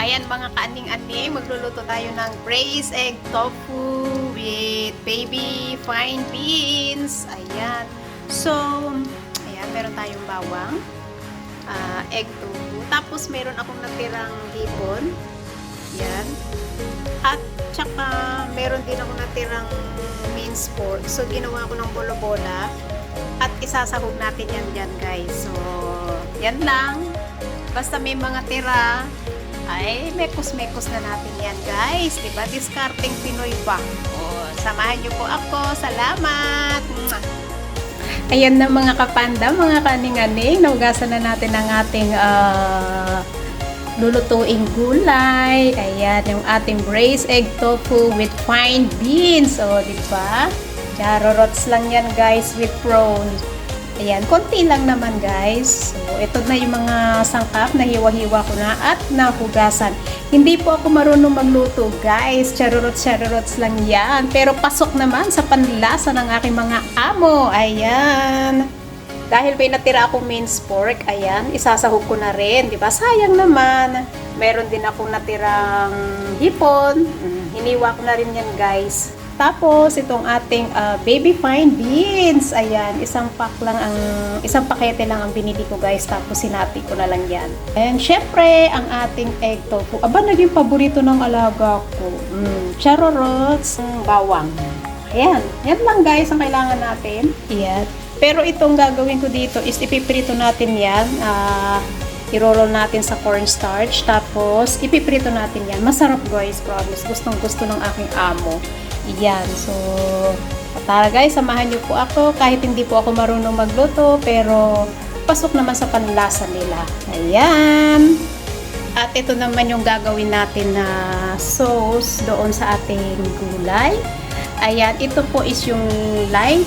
Ayan mga kaanding-anding, magluluto tayo ng braised egg tofu with baby fine beans. Ayan. So, ayan, meron tayong bawang, egg tofu. Tapos meron akong natirang hipon. Ayan. At tsaka meron din akong natirang minced pork. So, ginawa ko ng bolo-bola. At isasahog natin yan dyan, guys. So, yan lang. Basta may mga tira, ay mekos-mekos na natin yan, guys. Diba? Discarding Pinoy ba? O, samahan nyo po ako. Salamat! Ayan na mga kapanda, mga kaning-aning. Naugasan na natin ang ating lulutuing gulay. Ayan, yung ating braised egg tofu with fine beans. O, diba? Charorots lang yan, guys, with prawns. Ayan, konti lang naman, guys. So, ito na yung mga sangkap na hiwa-hiwa ko na at nahugasan. Hindi po ako marunong magluto, guys. Charurots lang yan. Pero pasok naman sa panlasa ng aking mga amo. Ayan. Dahil may natira akong minced pork, ayan, isasahog ko na rin. Diba? Sayang naman. Meron din akong natirang hipon. Hiniwa ko na rin yan, guys. Tapos, itong ating baby fine beans. Ayan, isang pakete lang ang binili ko, guys. Tapos, sinati ko na lang yan. And, syempre, ang ating egg tofu. Aba, naging paborito ng alaga ko. Charorots, bawang. Ayan, yan lang, guys, ang kailangan natin. Ayan. Pero itong gagawin ko dito is ipiprito natin yan. I-roll natin sa cornstarch. Tapos, ipiprito natin yan. Masarap, guys, promise. Gustong-gusto ng aking amo. Yan. So, tara guys, samahan niyo po ako. Kahit hindi po ako marunong magluto, pero pasok naman sa panlasa nila. Ayan. At ito naman yung gagawin natin na sauce doon sa ating gulay. Ayan, ito po is yung light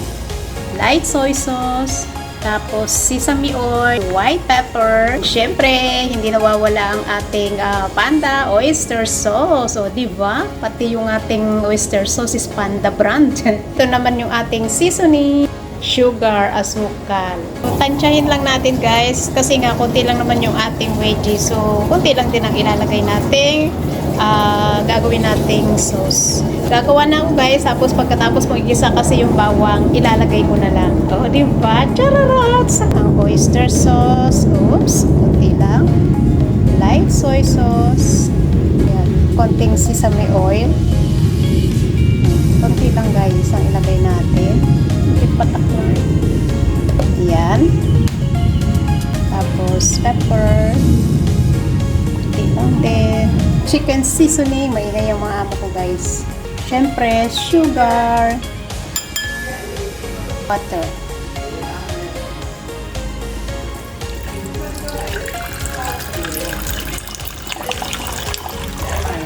soy sauce. Tapos, sesame oil, white pepper. Siyempre, hindi nawawala ang ating Panda oyster sauce. O, diba? Pati yung ating oyster sauce is Panda brand. Ito naman yung ating seasoning, sugar, asukal. So, tansyahin lang natin, guys. Kasi nga, konti lang naman yung ating veggies. So, konti lang din ang ilalagay natin. Gagawin nating sauce. Gagawa na ako, guys. Tapos pagkatapos mo igisa kasi yung bawang, ilalagay ko na lang. O, diba? Chararots! Ang oyster sauce. Oops. Kunti lang. Light soy sauce. Yan. Konting sesame oil. Konti lang, guys, ang ilagay natin. Kunti pataklan. Yan. Tapos pepper. Kunti lang din. Chicken seasoning, maingay yung mga amo ko, guys. Siyempre, sugar, butter.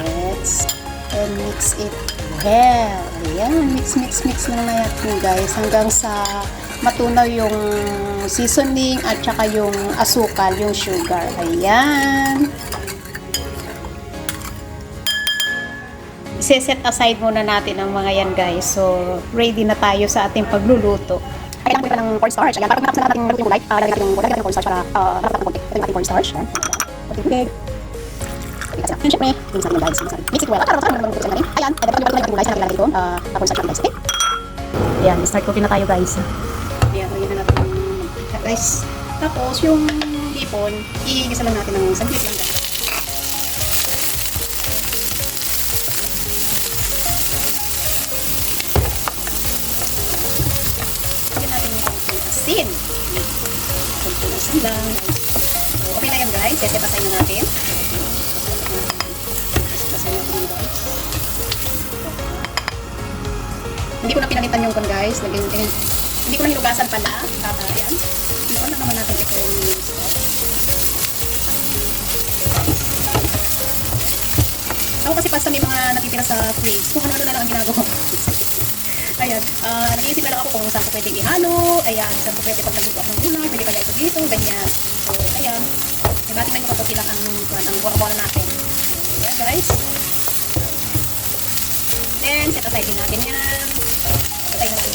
Let's mix it well. Ayan, mix lang na yan, guys, hanggang sa matunaw yung seasoning at saka yung asukal, yung sugar. Ayan. Set aside muna natin ang mga yan, guys. So, ready na tayo sa ating pagluluto. Kailangan ko ng cornstarch. Ayan, para pag natin yung gulay, lagyan natin yung cornstarch para matapos ng konti. Ito yung ating cornstarch. Ayan. Konti tubig. And syempre, yung sabi ng guys. Mix it well. At para naman natin. Ayan, yung gulay na natin dito. Cornstarch natin, guys. Okay? Ayan, start cooking na tayo, guys. Ayan, lagyan na natin yung guys. Tapos, yung hipon, iingisa lang natin ng saglit lang, guys. Asin. Kunti asin lang. So, okay na yan, guys. Set aside na natin. Set natin, guys. Hindi ko na pinalitan yung kon, guys. Hindi ko na hinugasan pala. Ayan. Ikon lang naman natin ito yung ako kasi pasta may mga natitira sa fridge. Kung ano na lang ang ginagawa. Ayan, nag-iisip na lang ako kung saan ko pwedeng ihalo. Ayan, saan ko pwede pag nagluto ako ng gulay, pwede pala ito dito, ganyan. So, ayan. Ibati man yung kaputi lang ang bola natin. Ayan, guys. Then, set aside din natin yan. Set aside natin.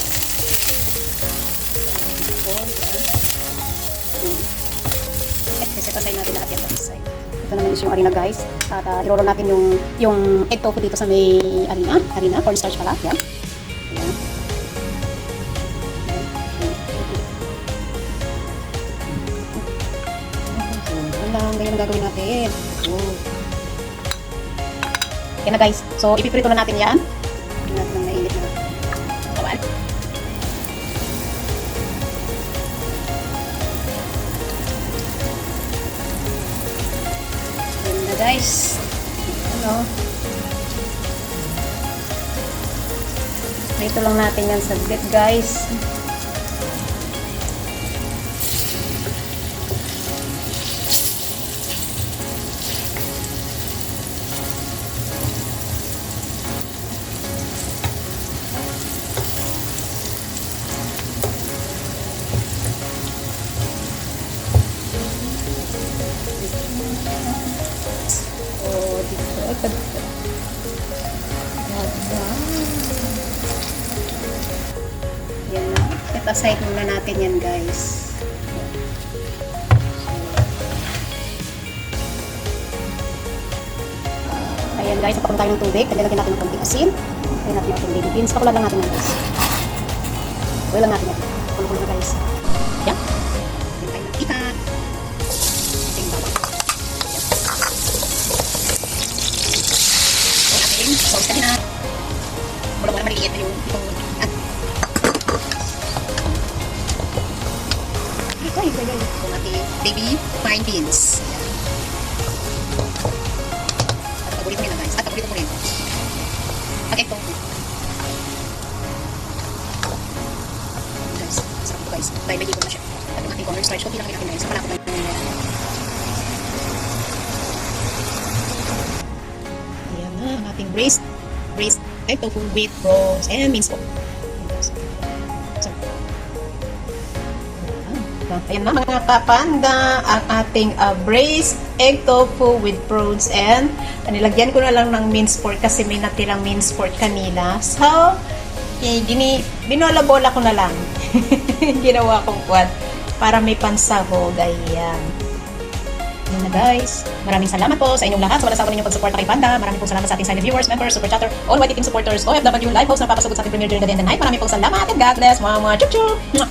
Set aside natin lahat yan sa side. Ito naman is yung harina guys. At i-roll natin yung egg tofu dito sa may harina, cornstarch pala. Yan. Ayan. So, yun lang. Ganyan ang gagawin natin. Yan na guys. So, ipiprito na natin yan. Hindi natin ang mainit na kawan. Yan na guys. Ano? Prito lang natin yan sa bit guys. Yan na. Set aside muna natin yan guys. Ayan guys, papakulo tayo ng tubig. Lagyan natin ng konting asin. Lagyan natin ng baby beans. Pakulan lang natin yan guys. Pakulan lang natin yan. Pakulo na guys. Yan. Lagyan tayo ng kita. Ating bawang. Ating sauce ka din na. Wala na maliliit na yung itong ating baby fine beans. At paborito nila guys. At paborito mo rin. Pag-egg tofu. Guys, sarap ito guys. Dahil may ikot na siya. At yung ating cornstarch, okay lang natin guys. Palapot lang natin. Ayan na ang ating braised egg tofu with prawns and minced pork. Ayan na mga kapanda, ang ating braised egg tofu with prawns and nilagyan ko na lang ng minced pork kasi may natirang minced pork kanina. So, binola-bola ko na lang. Ginawa kong kwad para may pansabog. Ayan. Ayan na guys. Maraming salamat po sa inyong lahat sa walang sawa ninyong pagsuporta kay Panda. Maraming pong salamat sa ating silent viewers, members, super chatter, all white team supporters, OFW, live host na papasugod sa ating premiere during the day and the night. Maraming pong salamat and God bless. Mwah, mwah, chup, chup.